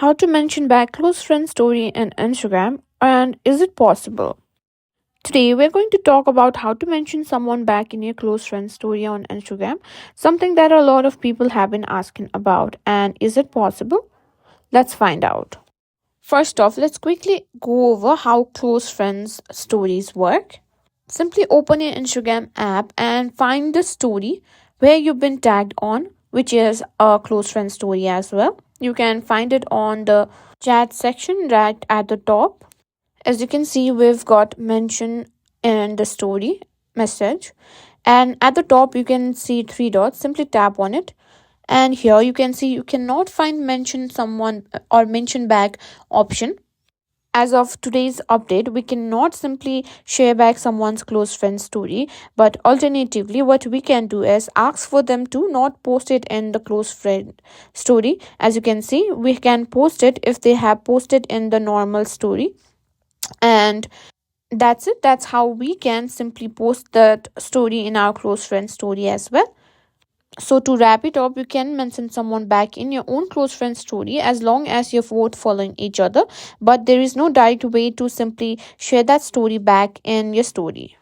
How to mention back close friend story in Instagram, and is it possible? Today we're going to talk about how to mention someone back in your close friend story on Instagram, something that a lot of people have been asking about, and is it possible? Let's find out. First off, let's quickly go over how close friends stories work. Simply open your Instagram app and find the story where you've been tagged on, which is a close friend story as well. You can find it on the chat section right at the top. As you can see, we've got mention in the story message, and at the top you can see three dots. Simply tap on it, and here you can see you cannot find mention someone or mention back option. As of today's update, we cannot simply share back someone's close friend story, but alternatively, what we can do is ask for them to not post it in the close friend story. As you can see, we can post it if they have posted in the normal story, and that's it. That's how we can simply post that story in our close friend story as well. So to wrap it up, you can mention someone back in your own close friend story as long as you're both following each other, but there is no direct way to simply share that story back in your story.